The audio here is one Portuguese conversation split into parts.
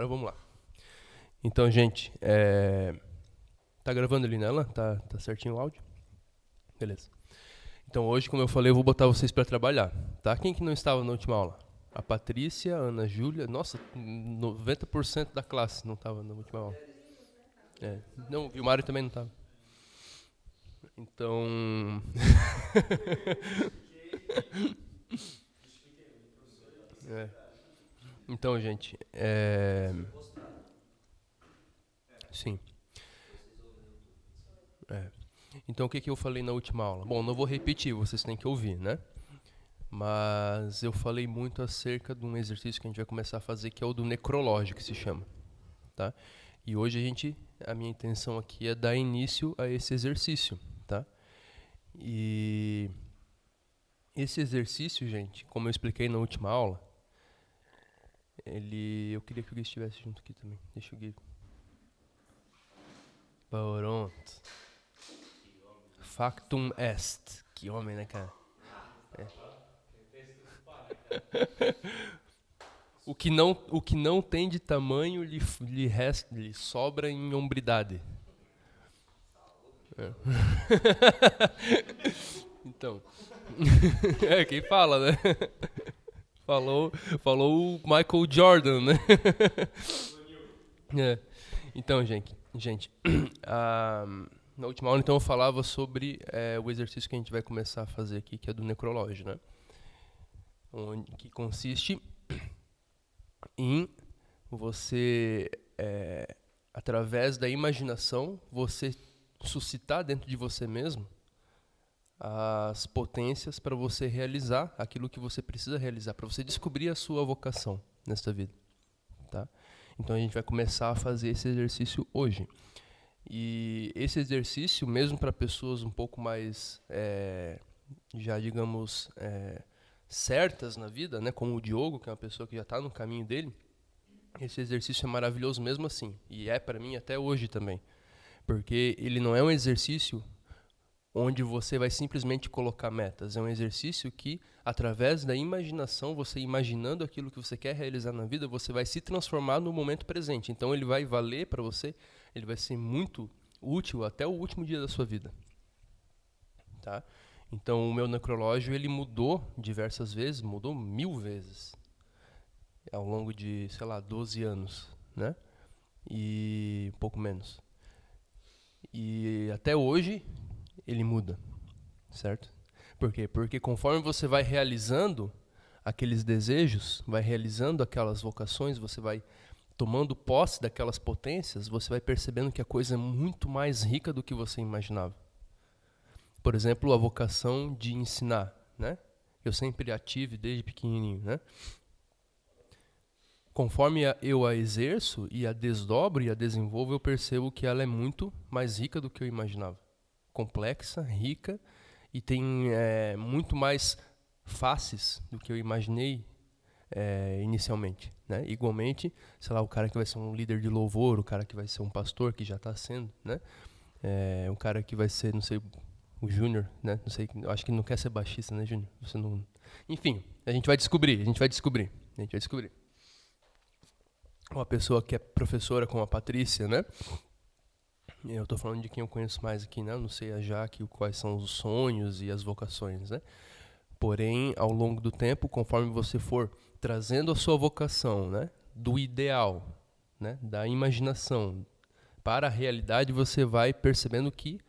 Agora vamos lá. Então, gente, tá gravando ali nela? Tá certinho o áudio? Beleza. Então, hoje, como eu falei, eu vou botar vocês para trabalhar, tá? Quem que não estava na última aula? A Patrícia, a Ana Júlia, nossa, 90% da classe não estava na última aula. Não, o Mário também não estava. Então... é. Então, gente, sim. Então, o que eu falei na última aula? Bom, não vou repetir, vocês têm que ouvir, né? Mas eu falei muito acerca de um exercício que a gente vai começar a fazer, que é o do necrológio, que se chama, tá? E hoje a minha intenção aqui é dar início a esse exercício, tá? E esse exercício, gente, como eu expliquei na última aula, eu queria que o Gui estivesse junto aqui também. Deixa o Gui. Pronto. Factum est. Que homem, né, cara? O que não tem de tamanho lhe sobra em hombridade. Então. Quem fala, né? Falou o Michael Jordan, né? Então, gente, na última aula então eu falava sobre o exercício que a gente vai começar a fazer aqui, que é do necrológio, né? Que consiste em você, através da imaginação, você suscitar dentro de você mesmo as potências para você realizar aquilo que você precisa realizar, para você descobrir a sua vocação nesta vida, tá? Então a gente vai começar a fazer esse exercício hoje. E esse exercício, mesmo para pessoas um pouco mais, já digamos, certas na vida, né, como o Diogo, que é uma pessoa que já está no caminho dele, esse exercício é maravilhoso mesmo assim. E é para mim até hoje também. Porque ele não é um exercício onde você vai simplesmente colocar metas. É um exercício que, através da imaginação, você imaginando aquilo que você quer realizar na vida, você vai se transformar no momento presente. Então ele vai valer para você, ele vai ser muito útil até o último dia da sua vida. Tá? Então o meu necrológio ele mudou diversas vezes, mudou 1000 vezes ao longo de, 12 anos, né? E um pouco menos. E até hoje ele muda, certo? Por quê? Porque conforme você vai realizando aqueles desejos, vai realizando aquelas vocações, você vai tomando posse daquelas potências, você vai percebendo que a coisa é muito mais rica do que você imaginava. Por exemplo, a vocação de ensinar, né? Eu sempre a tive desde pequenininho, né? Conforme eu a exerço e a desdobro e a desenvolvo, eu percebo que ela é muito mais rica do que eu imaginava. Complexa, rica e tem muito mais faces do que eu imaginei inicialmente, né? Igualmente, sei lá, o cara que vai ser um líder de louvor, o cara que vai ser um pastor, que já está sendo, né? O cara que vai ser, não sei, o Júnior, né? Não sei, acho que não quer ser baixista, né, Júnior? Você não... Enfim, a gente vai descobrir. Uma pessoa que é professora como a Patrícia, né? Eu estou falando de quem eu conheço mais aqui, né? Não sei a Jaque, quais são os sonhos e as vocações, né? Porém, ao longo do tempo, conforme você for trazendo a sua vocação, né? Do ideal, né? Da imaginação para a realidade, você vai percebendo que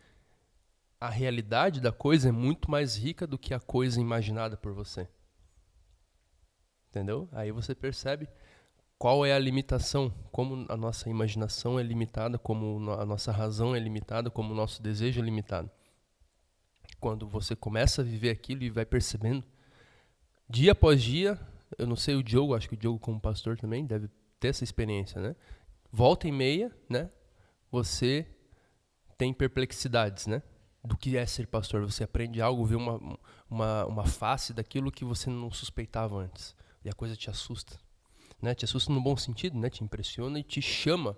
a realidade da coisa é muito mais rica do que a coisa imaginada por você. Entendeu? Aí você percebe qual é a limitação, como a nossa imaginação é limitada, como a nossa razão é limitada, como o nosso desejo é limitado. Quando você começa a viver aquilo e vai percebendo, dia após dia, eu não sei o Diogo, acho que o Diogo como pastor também deve ter essa experiência, né? Volta e meia, né? Você tem perplexidades, né? Do que é ser pastor. Você aprende algo, vê uma face daquilo que você não suspeitava antes. E a coisa te assusta. Né? Te assusta no bom sentido, né? Te impressiona e te chama,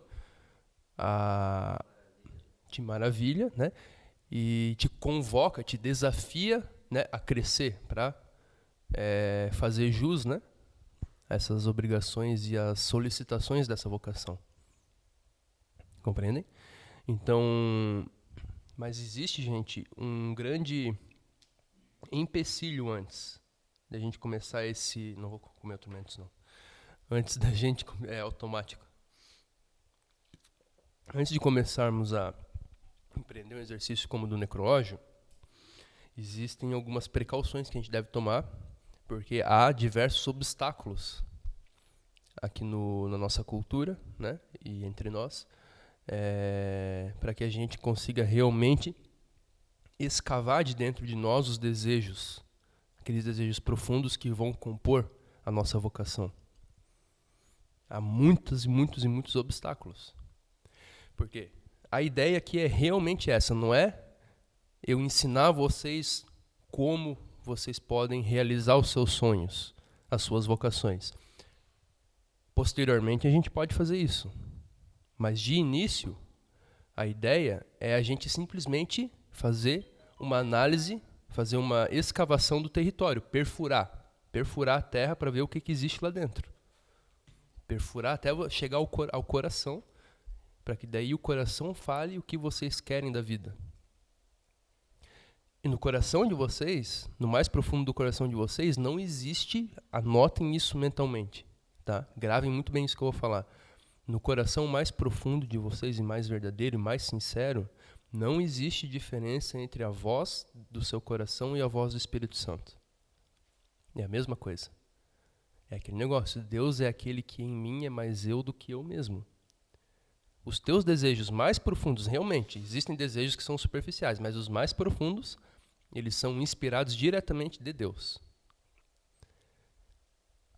te maravilha, né? E te convoca, te desafia, né? A crescer para fazer jus, né? essas obrigações e as solicitações dessa vocação. Compreendem? Então, mas existe, gente, um grande empecilho antes da gente começar esse... Não vou comer outro antes, não. Antes da gente... É automático. Antes de começarmos a empreender um exercício como o do necrológio, existem algumas precauções que a gente deve tomar, porque há diversos obstáculos aqui na nossa cultura, né, e entre nós, para que a gente consiga realmente escavar de dentro de nós os desejos, aqueles desejos profundos que vão compor a nossa vocação. Há muitos e muitos obstáculos. Porque a ideia aqui é realmente essa, não é eu ensinar vocês como vocês podem realizar os seus sonhos, as suas vocações. Posteriormente a gente pode fazer isso. Mas de início, a ideia é a gente simplesmente fazer uma análise, fazer uma escavação do território, perfurar a terra para ver o que existe lá dentro. Perfurar até chegar ao coração, para que daí o coração fale o que vocês querem da vida. E no coração de vocês, no mais profundo do coração de vocês, não existe, anotem isso mentalmente, tá? Gravem muito bem isso que eu vou falar. No coração mais profundo de vocês, e mais verdadeiro, e mais sincero, não existe diferença entre a voz do seu coração e a voz do Espírito Santo. É a mesma coisa. É aquele negócio, Deus é aquele que em mim é mais eu do que eu mesmo. Os teus desejos mais profundos, realmente, existem desejos que são superficiais, mas os mais profundos, eles são inspirados diretamente de Deus.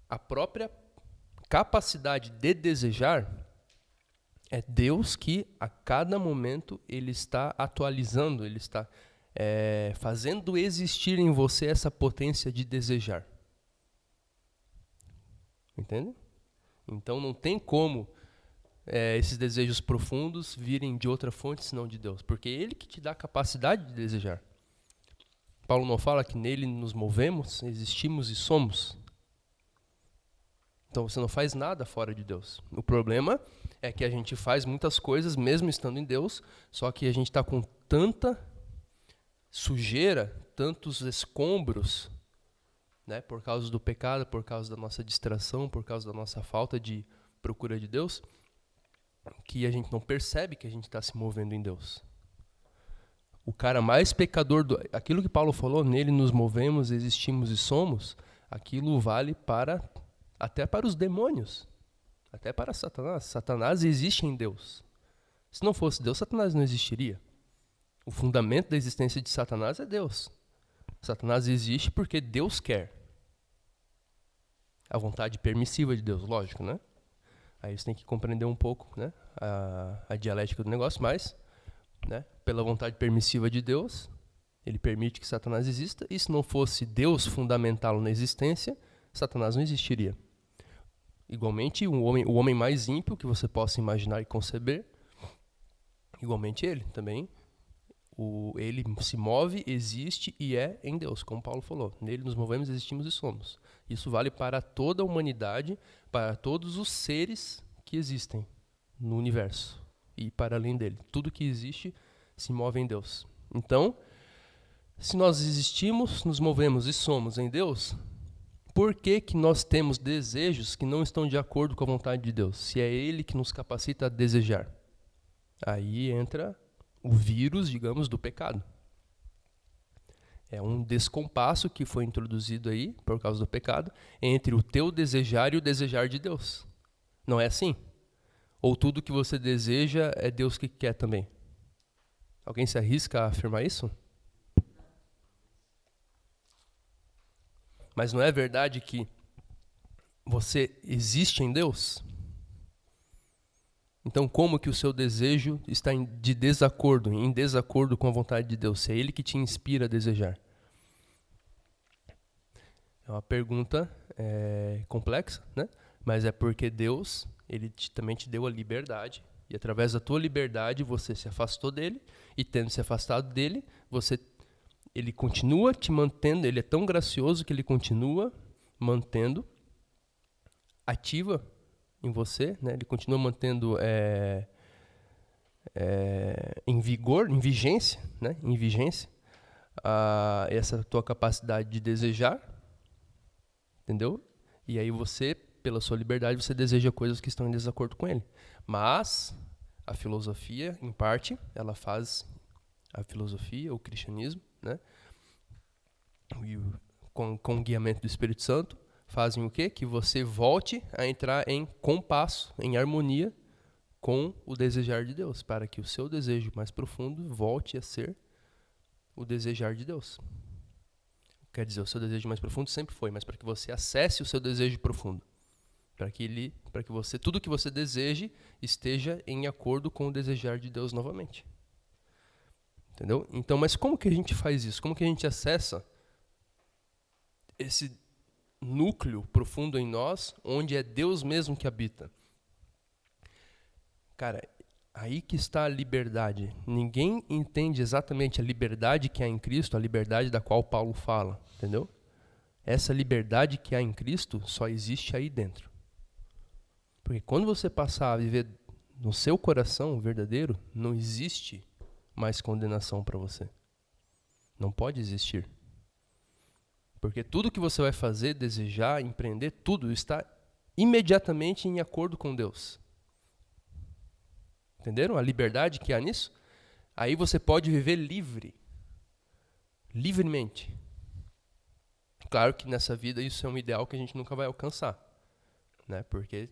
A própria capacidade de desejar é Deus que, a cada momento, Ele está atualizando, Ele está fazendo existir em você essa potência de desejar. Entende? Então não tem como esses desejos profundos virem de outra fonte senão de Deus, porque é Ele que te dá a capacidade de desejar. Paulo não fala que nele nos movemos, existimos e somos? Então você não faz nada fora de Deus. O problema é que a gente faz muitas coisas mesmo estando em Deus, só que a gente está com tanta sujeira, tantos escombros, né, por causa do pecado, por causa da nossa distração, por causa da nossa falta de procura de Deus, que a gente não percebe que a gente está se movendo em Deus. O cara mais pecador, aquilo que Paulo falou, nele nos movemos, existimos e somos, aquilo vale até para os demônios, até para Satanás. Satanás existe em Deus. Se não fosse Deus, Satanás não existiria. O fundamento da existência de Satanás é Deus. Satanás existe porque Deus quer. A vontade permissiva de Deus, lógico, né? Aí você tem que compreender um pouco, né, a dialética do negócio, mas, né, pela vontade permissiva de Deus, Ele permite que Satanás exista, e se não fosse Deus fundamentá-lo na existência, Satanás não existiria. Igualmente, o homem mais ímpio que você possa imaginar e conceber, igualmente ele também, ele se move, existe e é em Deus, como Paulo falou. Nele nos movemos, existimos e somos. Isso vale para toda a humanidade, para todos os seres que existem no universo e para além dele. Tudo que existe se move em Deus. Então, se nós existimos, nos movemos e somos em Deus, por que nós temos desejos que não estão de acordo com a vontade de Deus? Se é Ele que nos capacita a desejar. Aí entra o vírus, digamos, do pecado. É um descompasso que foi introduzido aí, por causa do pecado, entre o teu desejar e o desejar de Deus. Não é assim? Ou tudo que você deseja é Deus que quer também? Alguém se arrisca a afirmar isso? Mas não é verdade que você existe em Deus? Então, como que o seu desejo está em desacordo com a vontade de Deus? Se é Ele que te inspira a desejar. É uma pergunta complexa, né? Mas é porque Deus, Ele também te deu a liberdade. E através da tua liberdade, você se afastou dele. E tendo se afastado dele, Ele continua te mantendo. Ele é tão gracioso que Ele continua mantendo ativa em você, né? Ele continua mantendo em vigor, em vigência, né? Em vigência, essa tua capacidade de desejar, entendeu? E aí você, pela sua liberdade, você deseja coisas que estão em desacordo com ele. Mas a filosofia, em parte, ela faz a filosofia, o cristianismo, né? Com o guiamento do Espírito Santo, fazem o quê? Que você volte a entrar em compasso, em harmonia com o desejar de Deus, para que o seu desejo mais profundo volte a ser o desejar de Deus. Quer dizer, o seu desejo mais profundo sempre foi, mas para que você acesse o seu desejo profundo, para que você, tudo que você deseje esteja em acordo com o desejar de Deus novamente. Entendeu? Então, mas como que a gente faz isso? Como que a gente acessa esse núcleo profundo em nós, onde é Deus mesmo que habita? Cara, aí que está a liberdade. Ninguém entende exatamente a liberdade que há em Cristo, a liberdade da qual Paulo fala, entendeu? Essa liberdade que há em Cristo só existe aí dentro. Porque quando você passar a viver no seu coração verdadeiro, não existe mais condenação para você. Não pode existir. Porque tudo que você vai fazer, desejar, empreender, tudo está imediatamente em acordo com Deus. Entenderam a liberdade que há nisso? Aí você pode viver livremente. Claro que nessa vida isso é um ideal que a gente nunca vai alcançar, né? Porque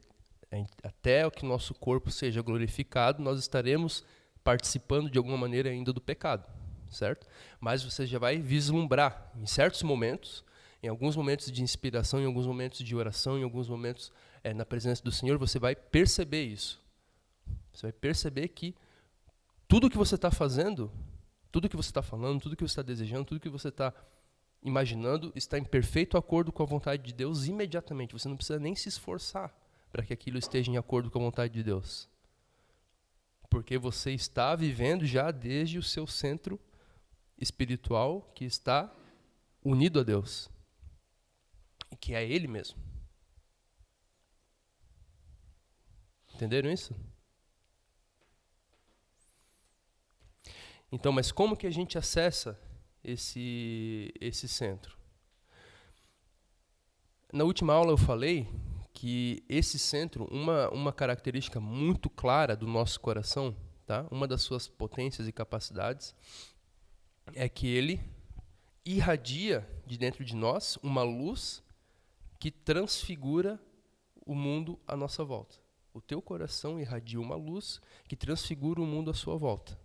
até que o nosso corpo seja glorificado, nós estaremos participando de alguma maneira ainda do pecado, certo? Mas você já vai vislumbrar em certos momentos, em alguns momentos de inspiração, em alguns momentos de oração, em alguns momentos na presença do Senhor, você vai perceber isso. Você vai perceber que tudo que você está fazendo, tudo que você está falando, tudo que você está desejando, tudo que você está imaginando está em perfeito acordo com a vontade de Deus imediatamente. Você não precisa nem se esforçar para que aquilo esteja em acordo com a vontade de Deus. Porque você está vivendo já desde o seu centro espiritual que está unido a Deus. E que é Ele mesmo. Entenderam isso? Então, mas como que a gente acessa esse centro? Na última aula eu falei que esse centro, uma característica muito clara do nosso coração, tá? Uma das suas potências e capacidades, é que ele irradia de dentro de nós uma luz que transfigura o mundo à nossa volta. O teu coração irradia uma luz que transfigura o mundo à sua volta.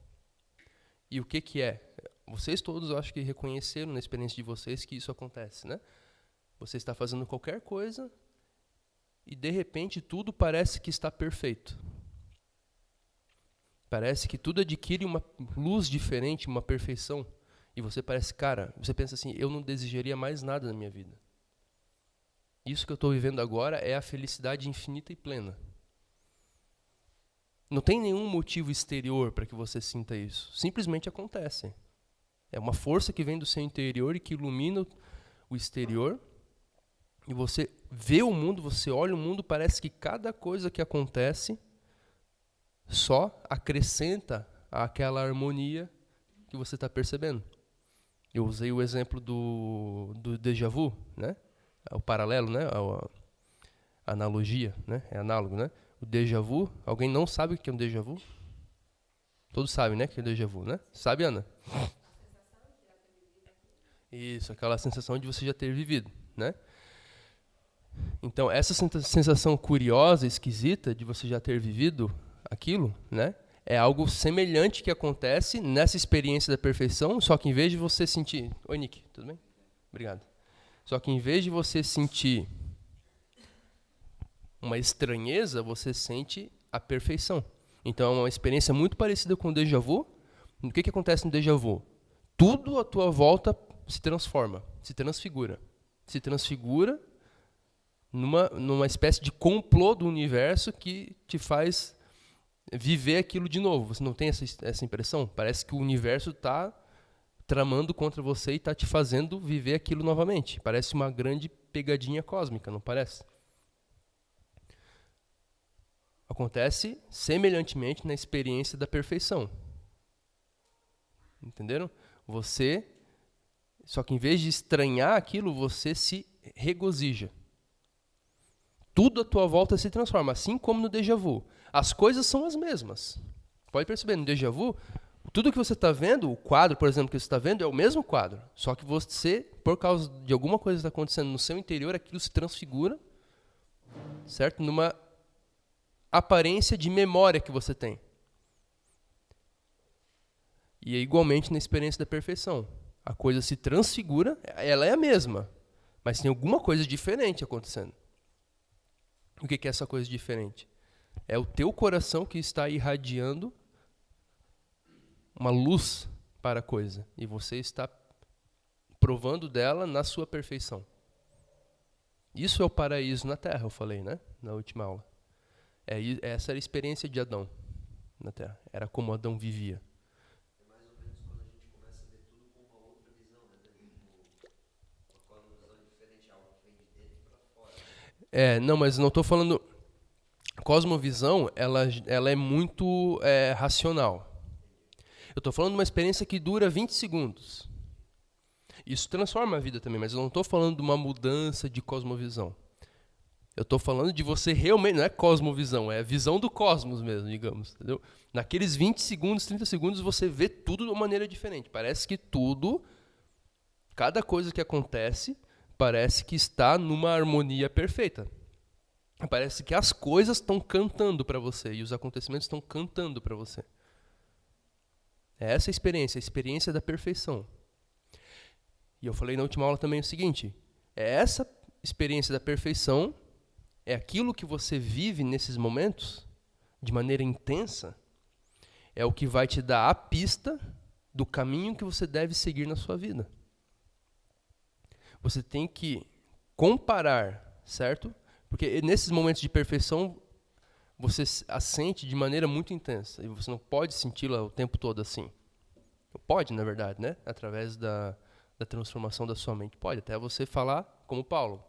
E o que é? Vocês todos, eu acho que reconheceram na experiência de vocês que isso acontece, né? Você está fazendo qualquer coisa e, de repente, tudo parece que está perfeito. Parece que tudo adquire uma luz diferente, uma perfeição. E você parece, cara, você pensa assim, eu não desejaria mais nada na minha vida. Isso que eu estou vivendo agora é a felicidade infinita e plena. Não tem nenhum motivo exterior para que você sinta isso. Simplesmente acontece. É uma força que vem do seu interior e que ilumina o exterior. E você vê o mundo, você olha o mundo, parece que cada coisa que acontece só acrescenta àquela harmonia que você está percebendo. Eu usei o exemplo do déjà vu, né? O paralelo, né? A analogia, né? É análogo, né? O déjà vu, alguém não sabe o que é um déjà vu? Todos sabem, né, que é déjà vu, né? Sabe, Ana? Isso, aquela sensação de você já ter vivido, né? Então, essa sensação curiosa, esquisita, de você já ter vivido aquilo, né? É algo semelhante que acontece nessa experiência da perfeição, só que em vez de você sentir... Oi, Nick, tudo bem? Obrigado. Só que em vez de você sentir uma estranheza, você sente a perfeição. Então, é uma experiência muito parecida com o déjà vu. O que acontece no déjà vu? Tudo à tua volta se transforma, se transfigura. Se transfigura numa espécie de complô do universo que te faz viver aquilo de novo. Você não tem essa impressão? Parece que o universo está tramando contra você e está te fazendo viver aquilo novamente. Parece uma grande pegadinha cósmica, não parece? Acontece semelhantemente na experiência da perfeição. Entenderam? Só que em vez de estranhar aquilo, você se regozija. Tudo à tua volta se transforma, assim como no déjà vu. As coisas são as mesmas. Pode perceber, no déjà vu, tudo que você está vendo, o quadro, por exemplo, que você está vendo, é o mesmo quadro. Só que você, por causa de alguma coisa que está acontecendo no seu interior, aquilo se transfigura, certo? Numa aparência de memória que você tem. E é igualmente na experiência da perfeição. A coisa se transfigura, ela é a mesma, mas tem alguma coisa diferente acontecendo. O que é essa coisa diferente? É o teu coração que está irradiando uma luz para a coisa. E você está provando dela na sua perfeição. Isso é o paraíso na Terra, eu falei, né? Na última aula. Essa era a experiência de Adão na Terra. Era como Adão vivia. É mais ou menos quando a gente começa a ver tudo com uma outra visão, né? Uma visão diferente, algo que vem de dentro para fora. Não, mas não estou falando... Cosmovisão, ela é muito racional. Eu estou falando de uma experiência que dura 20 segundos. Isso transforma a vida também, mas eu não estou falando de uma mudança de cosmovisão. Eu estou falando de você realmente, não é cosmovisão, é a visão do cosmos mesmo, digamos. Entendeu? Naqueles 20 segundos, 30 segundos, você vê tudo de uma maneira diferente. Parece que tudo, cada coisa que acontece, parece que está numa harmonia perfeita. Parece que as coisas estão cantando para você e os acontecimentos estão cantando para você. É essa a experiência da perfeição. E eu falei na última aula também o seguinte, essa experiência da perfeição, é aquilo que você vive nesses momentos, de maneira intensa, é o que vai te dar a pista do caminho que você deve seguir na sua vida. Você tem que comparar, certo? Porque nesses momentos de perfeição, você a sente de maneira muito intensa. E você não pode senti-la o tempo todo assim. Pode, na verdade, né? Através da transformação da sua mente. Pode até você falar como Paulo.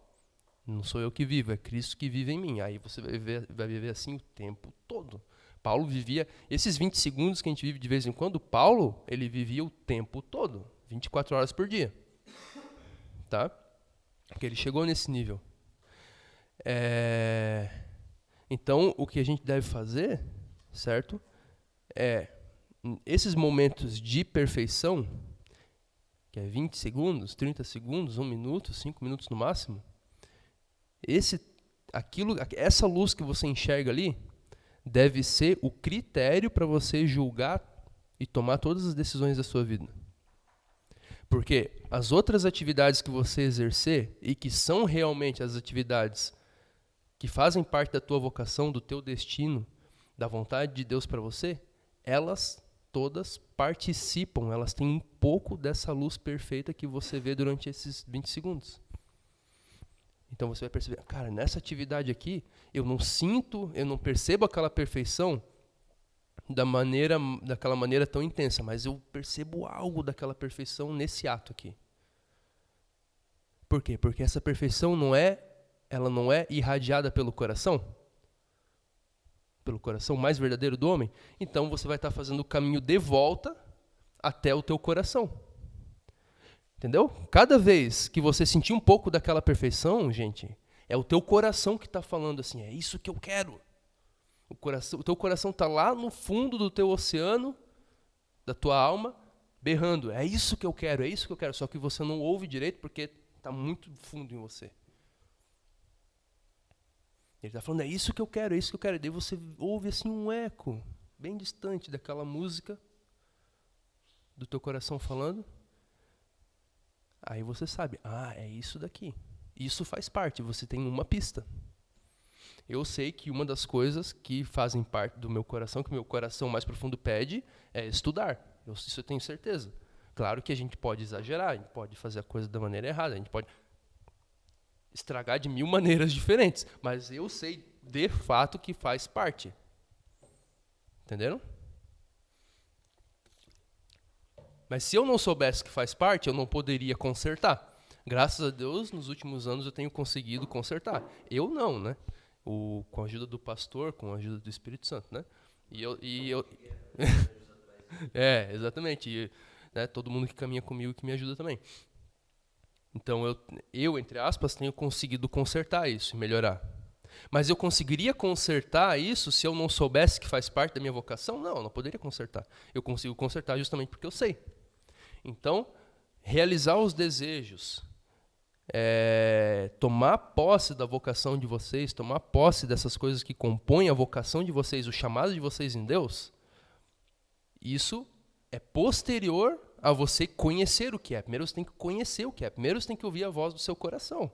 Não sou eu que vivo, é Cristo que vive em mim. Aí você vai viver assim o tempo todo. Paulo vivia... Esses 20 segundos que a gente vive de vez em quando, Paulo, ele vivia o tempo todo. 24 horas por dia. Tá? Porque ele chegou nesse nível. Então, o que a gente deve fazer, certo? Esses momentos de perfeição, que é 20 segundos, 30 segundos, 1 minuto, 5 minutos no máximo, essa luz que você enxerga ali deve ser o critério para você julgar e tomar todas as decisões da sua vida. Porque as outras atividades que você exercer e que são realmente as atividades que fazem parte da tua vocação, do teu destino, da vontade de Deus para você, elas todas participam, elas têm um pouco dessa luz perfeita que você vê durante esses 20 segundos. Então você vai perceber, cara, nessa atividade aqui, eu não percebo aquela perfeição daquela maneira tão intensa, mas eu percebo algo daquela perfeição nesse ato aqui. Por quê? Porque essa perfeição ela não é irradiada pelo coração mais verdadeiro do homem. Então você vai estar fazendo o caminho de volta até o teu coração. Entendeu? Cada vez que você sentir um pouco daquela perfeição, gente, é o teu coração que está falando assim, é isso que eu quero. O teu coração está lá no fundo do teu oceano, da tua alma, berrando, é isso que eu quero, só que você não ouve direito porque está muito fundo em você. Ele está falando, é isso que eu quero, e daí você ouve assim um eco, bem distante daquela música do teu coração falando. Aí você sabe, é isso daqui. Isso faz parte, você tem uma pista. Eu sei que uma das coisas que fazem parte do meu coração, que o meu coração mais profundo pede, é estudar. Isso eu tenho certeza. Claro que a gente pode exagerar, a gente pode fazer a coisa da maneira errada, a gente pode estragar de 1000 maneiras diferentes, mas eu sei de fato que faz parte. Entenderam? Mas se eu não soubesse que faz parte, eu não poderia consertar. Graças a Deus, nos últimos anos eu tenho conseguido consertar. Eu não, né? com a ajuda do pastor, com a ajuda do Espírito Santo, né? E eu exatamente. E, né, todo mundo que caminha comigo que me ajuda também. Então eu, entre aspas, tenho conseguido consertar isso e melhorar. Mas eu conseguiria consertar isso se eu não soubesse que faz parte da minha vocação? Não, eu não poderia consertar. Eu consigo consertar justamente porque eu sei. Então, realizar os desejos, tomar posse da vocação de vocês, tomar posse dessas coisas que compõem a vocação de vocês, o chamado de vocês em Deus, isso é posterior a você conhecer o que é. Primeiro você tem que conhecer o que é. Primeiro você tem que ouvir a voz do seu coração.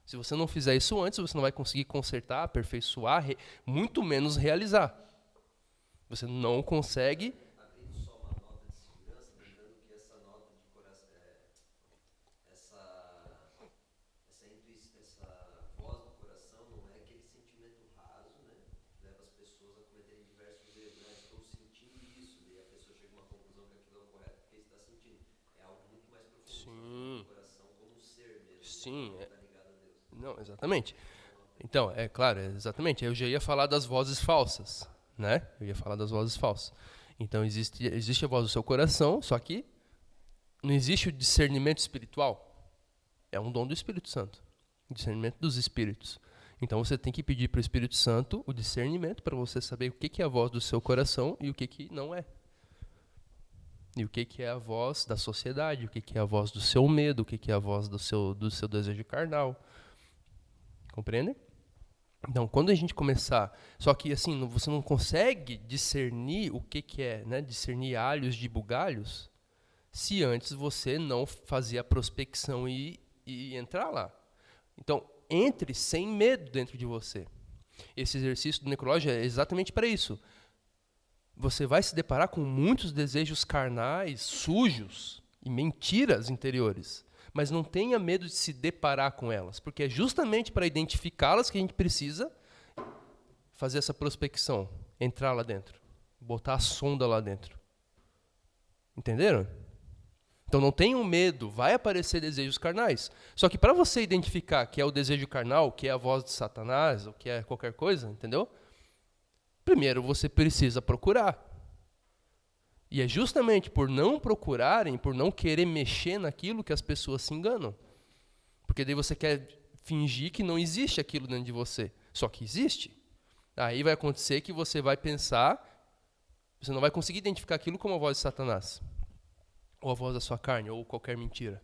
Se você não fizer isso antes, você não vai conseguir consertar, aperfeiçoar, muito menos realizar. Você não consegue. Abrindo só uma nota de segurança, lembrando que essa nota de coração, essa voz do coração não é aquele sentimento raso, né? Que leva as pessoas a cometerem diversos erros. Né? Estou sentindo isso, e a pessoa chega a uma conclusão que aquilo é o correto porque está sentindo. É algo muito mais profundo. Sim. O coração como um ser mesmo. Sim. Está ligado a Deus. Não, exatamente. Então, é claro, exatamente. Eu já ia falar das vozes falsas, né? Eu ia falar das vozes falsas. Então, existe a voz do seu coração, só que não existe o discernimento espiritual. É um dom do Espírito Santo. O discernimento dos espíritos. Então, você tem que pedir para o Espírito Santo o discernimento para você saber o que é a voz do seu coração e o que não é. E o que é a voz da sociedade, o que é a voz do seu medo, o que é a voz do seu desejo carnal. Compreendem? Então, quando a gente começar... Só que, assim, você não consegue discernir o que é, né? Discernir alhos de bugalhos, se antes você não fazer a prospecção e entrar lá. Então, entre sem medo dentro de você. Esse exercício do necrológio é exatamente para isso. Você vai se deparar com muitos desejos carnais, sujos e mentiras interiores. Mas não tenha medo de se deparar com elas, porque é justamente para identificá-las que a gente precisa fazer essa prospecção, entrar lá dentro, botar a sonda lá dentro. Entenderam? Então não tenham medo, vai aparecer desejos carnais. Só que para você identificar que é o desejo carnal, que é a voz de Satanás, ou que é qualquer coisa, entendeu? Primeiro você precisa procurar. E é justamente por não procurarem, por não querer mexer naquilo que as pessoas se enganam. Porque daí você quer fingir que não existe aquilo dentro de você. Só que existe. Aí vai acontecer que você vai pensar, você não vai conseguir identificar aquilo como a voz de Satanás. Ou a voz da sua carne, ou qualquer mentira.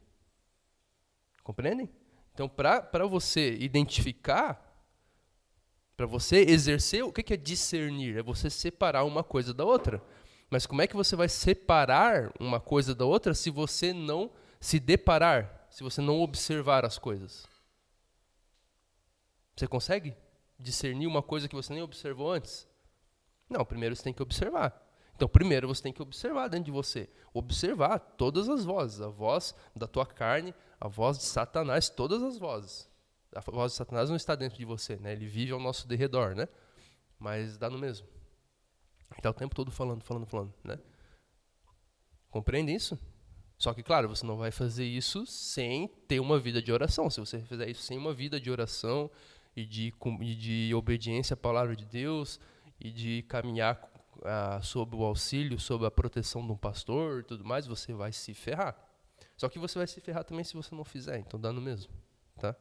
Compreendem? Então, para você identificar, para você exercer, o que é discernir? É você separar uma coisa da outra. Mas como é que você vai separar uma coisa da outra se você não se deparar, se você não observar as coisas? Você consegue discernir uma coisa que você nem observou antes? Não, primeiro você tem que observar. Então, primeiro você tem que observar dentro de você. Observar todas as vozes. A voz da tua carne, a voz de Satanás, todas as vozes. A voz de Satanás não está dentro de você, né? Ele vive ao nosso derredor, né? Mas dá no mesmo. Está o tempo todo falando, né? Compreende isso? Só que, claro, você não vai fazer isso sem ter uma vida de oração. Se você fizer isso sem uma vida de oração e de obediência à palavra de Deus e de caminhar sob o auxílio, sob a proteção de um pastor e tudo mais, você vai se ferrar. Só que você vai se ferrar também se você não fizer, então dá no mesmo, tá?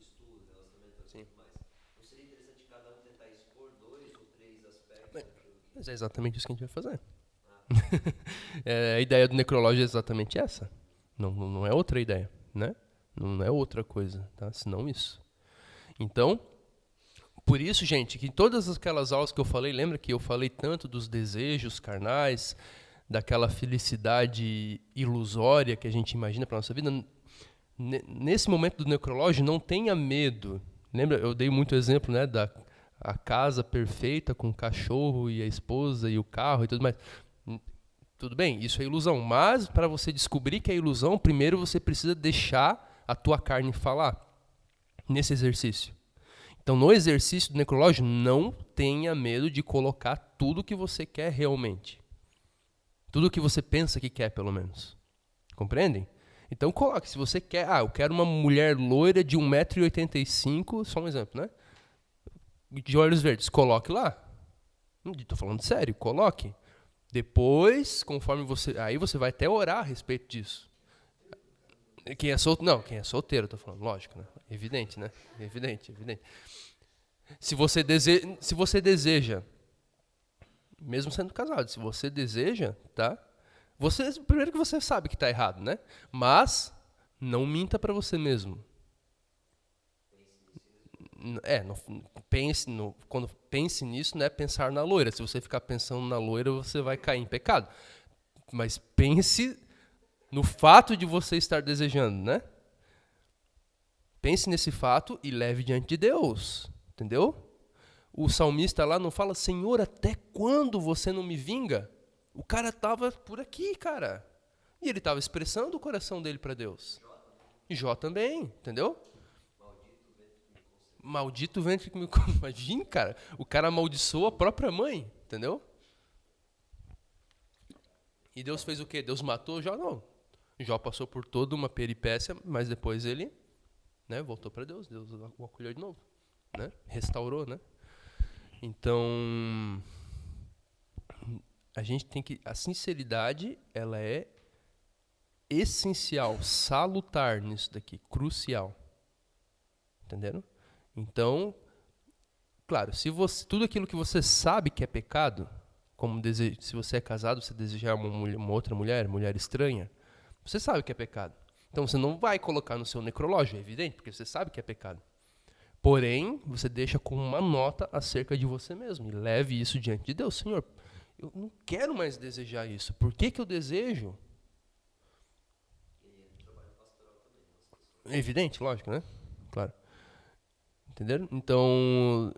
Estudo, relacionamento e tudo mais. Não seria interessante cada um tentar expor 2 ou 3 aspectos daquilo que... Mas é exatamente isso que a gente vai fazer. A ideia do necrológio é exatamente essa. Não é outra ideia, né? Não é outra coisa, tá? Senão isso. Então, por isso, gente, que em todas aquelas aulas que eu falei, lembra que eu falei tanto dos desejos carnais, daquela felicidade ilusória que a gente imagina para a nossa vida? Nesse momento do necrológio, não tenha medo. Lembra, eu dei muito exemplo, né, da a casa perfeita com o cachorro e a esposa e o carro e tudo mais. Tudo bem, isso é ilusão. Mas para você descobrir que é ilusão, primeiro você precisa deixar a tua carne falar nesse exercício. Então, no exercício do necrológio, não tenha medo de colocar tudo que você quer realmente. Tudo que você pensa que quer, pelo menos. Compreendem? Então, coloque. Se você quer... eu quero uma mulher loira de 1,85 m, só um exemplo, né? De olhos verdes. Coloque lá. Estou falando sério. Coloque. Depois, conforme você... Aí você vai até orar a respeito disso. Quem é solteiro... Não, quem é solteiro, estou falando. Lógico, né? Evidente, né? Evidente. Se você deseja, mesmo sendo casado, se você deseja, tá? Primeiro que você sabe que está errado, né? Mas não minta para você mesmo. Quando pense nisso, não é pensar na loira. Se você ficar pensando na loira, você vai cair em pecado. Mas pense no fato de você estar desejando, né? Pense nesse fato e leve diante de Deus. Entendeu? O salmista lá não fala, Senhor, até quando você não me vinga? O cara estava por aqui, cara. E ele estava expressando o coração dele para Deus. E Jó também, entendeu? Maldito ventre que me... Imagina, cara. O cara amaldiçoou a própria mãe, entendeu? E Deus fez o quê? Deus matou Jó? Não. Jó passou por toda uma peripécia, mas depois ele, né, voltou para Deus. Deus o acolheu de novo, né? Restaurou, né? Então, a gente tem que... A sinceridade, ela é essencial, salutar nisso daqui, crucial. Entenderam? Então, claro, se você, tudo aquilo que você sabe que é pecado, como se você é casado, você desejar uma outra mulher estranha, você sabe que é pecado. Então você não vai colocar no seu necrológio, é evidente, porque você sabe que é pecado. Porém, você deixa com uma nota acerca de você mesmo e leve isso diante de Deus. Senhor, eu não quero mais desejar isso. Por que eu desejo? É evidente, lógico, né? Claro. Entenderam? Então,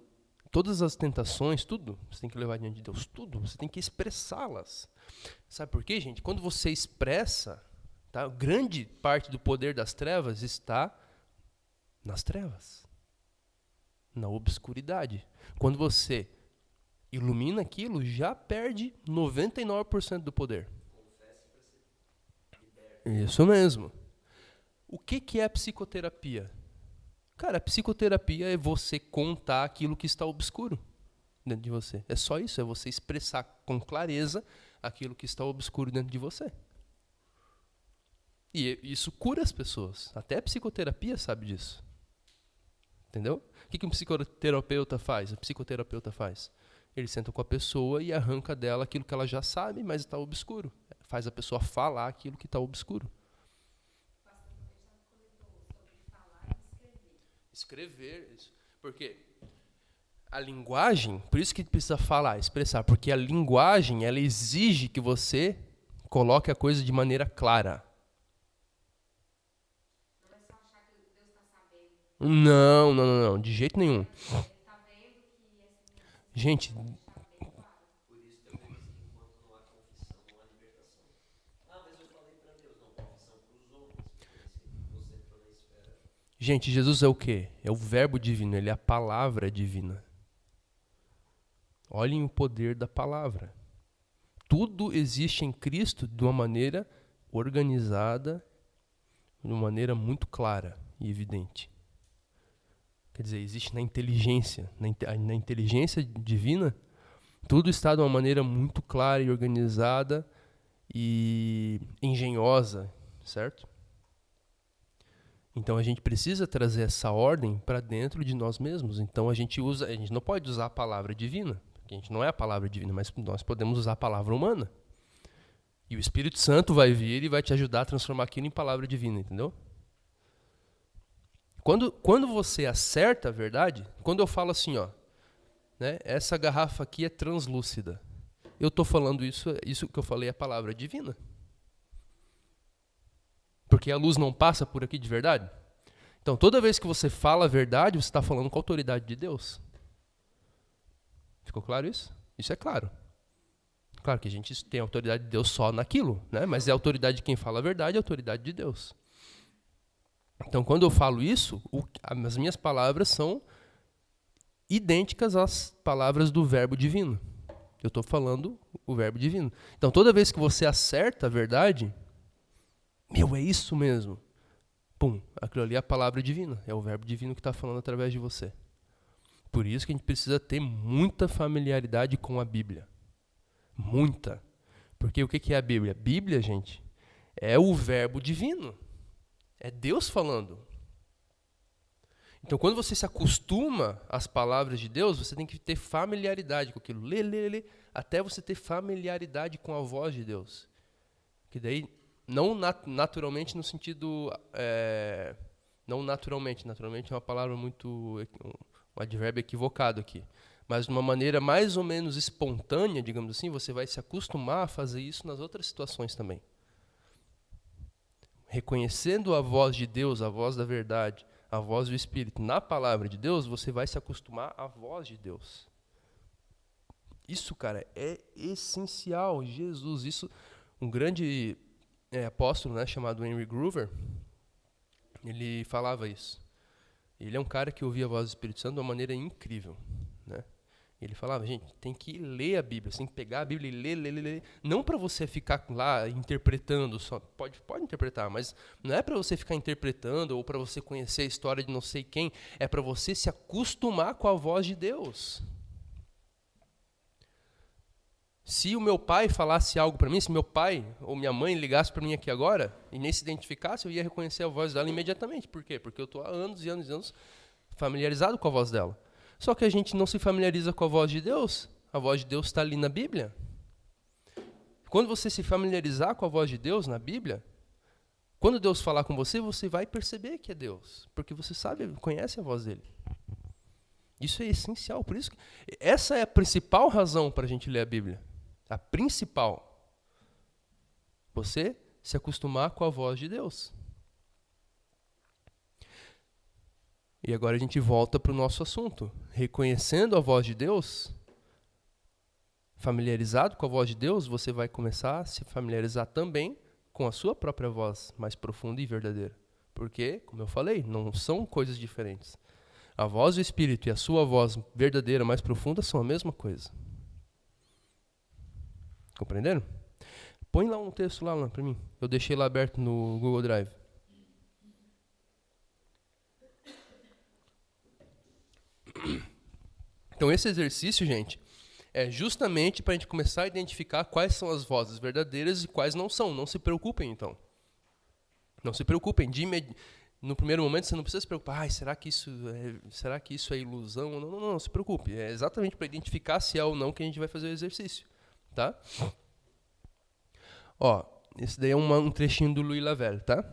todas as tentações, tudo, você tem que levar diante de Deus, tudo, você tem que expressá-las. Sabe por quê, gente? Quando você expressa, tá? Grande parte do poder das trevas está nas trevas, na obscuridade. Quando você ilumina aquilo, já perde 99% do poder. Isso mesmo. O que é psicoterapia? Cara, a psicoterapia é você contar aquilo que está obscuro dentro de você. É só isso, é você expressar com clareza aquilo que está obscuro dentro de você. E isso cura as pessoas. Até a psicoterapia sabe disso. Entendeu? O que um psicoterapeuta faz? A psicoterapeuta faz? Ele senta com a pessoa e arranca dela aquilo que ela já sabe, mas está obscuro. Faz a pessoa falar aquilo que está obscuro. Escrever, isso. Porque a linguagem, por isso que precisa falar, expressar, porque a linguagem, ela exige que você coloque a coisa de maneira clara. Não é só achar que Deus está sabendo. Não, de jeito nenhum. Ele está vendo que essa Gente, Por isso tem uma coisa que enquanto não há confissão, não há libertação. Mas eu falei para Deus, não, confissão para os homens. Você entrou na esfera. gente, Jesus é o quê? É o verbo divino, ele é a palavra divina. Olhem o poder da palavra. Tudo existe em Cristo de uma maneira organizada, de uma maneira muito clara e evidente. Quer dizer, existe na inteligência. Na inteligência divina, tudo está de uma maneira muito clara e organizada e engenhosa, certo? Então a gente precisa trazer essa ordem para dentro de nós mesmos. Então a gente não pode usar a palavra divina, porque a gente não é a palavra divina, mas nós podemos usar a palavra humana. E o Espírito Santo vai vir e vai te ajudar a transformar aquilo em palavra divina, entendeu? Quando você acerta a verdade, quando eu falo assim, ó, né, essa garrafa aqui é translúcida, eu estou falando isso que eu falei é a palavra divina. Porque a luz não passa por aqui de verdade. Então, toda vez que você fala a verdade, você está falando com a autoridade de Deus. Ficou claro isso? Isso é claro. Claro que a gente tem a autoridade de Deus só naquilo, né? Mas é a autoridade de quem fala a verdade, é a autoridade de Deus. Então, quando eu falo isso, as minhas palavras são idênticas às palavras do verbo divino. Eu estou falando o verbo divino. Então, toda vez que você acerta a verdade, é isso mesmo. Pum, aquilo ali é a palavra divina, é o verbo divino que está falando através de você. Por isso que a gente precisa ter muita familiaridade com a Bíblia. Muita. Porque o que é a Bíblia? Bíblia, gente, é o verbo divino. É Deus falando. Então, quando você se acostuma às palavras de Deus, você tem que ter familiaridade com aquilo. Lê, até você ter familiaridade com a voz de Deus. Que daí, não naturalmente no sentido... não naturalmente. Naturalmente é uma palavra muito... um advérbio equivocado aqui. Mas de uma maneira mais ou menos espontânea, digamos assim, você vai se acostumar a fazer isso nas outras situações também. Reconhecendo a voz de Deus, a voz da verdade, a voz do Espírito na palavra de Deus, você vai se acostumar à voz de Deus. Isso, cara, é essencial. Jesus, isso... Um grande apóstolo, né, chamado Henry Gruver, ele falava isso. Ele é um cara que ouvia a voz do Espírito Santo de uma maneira incrível, né? Ele falava, gente, tem que ler a Bíblia, você tem que pegar a Bíblia e ler. Não para você ficar lá interpretando, só pode interpretar, mas não é para você ficar interpretando ou para você conhecer a história de não sei quem, é para você se acostumar com a voz de Deus. Se o meu pai falasse algo para mim, se meu pai ou minha mãe ligasse para mim aqui agora e nem se identificasse, eu ia reconhecer a voz dela imediatamente. Por quê? Porque eu estou há anos e anos e anos familiarizado com a voz dela. Só que a gente não se familiariza com a voz de Deus. A voz de Deus está ali na Bíblia. Quando você se familiarizar com a voz de Deus na Bíblia, quando Deus falar com você, você vai perceber que é Deus. Porque você sabe, conhece a voz dele. Isso é essencial. Por isso que essa é a principal razão para a gente ler a Bíblia. A principal. Você se acostumar com a voz de Deus. E agora a gente volta para o nosso assunto. Reconhecendo a voz de Deus, familiarizado com a voz de Deus, você vai começar a se familiarizar também com a sua própria voz mais profunda e verdadeira. Porque, como eu falei, não são coisas diferentes. A voz do Espírito e a sua voz verdadeira mais profunda são a mesma coisa. Compreenderam? Põe lá um texto lá para mim. Eu deixei lá aberto no Google Drive. Então esse exercício, gente, é justamente para a gente começar a identificar quais são as vozes verdadeiras e quais não são. Não se preocupem, então. Não se preocupem. No primeiro momento, você não precisa se preocupar. Será que isso é ilusão? Não se preocupe. É exatamente para identificar se é ou não que a gente vai fazer o exercício. Tá? Ó, esse daí é um trechinho do Louis Lavelle, tá?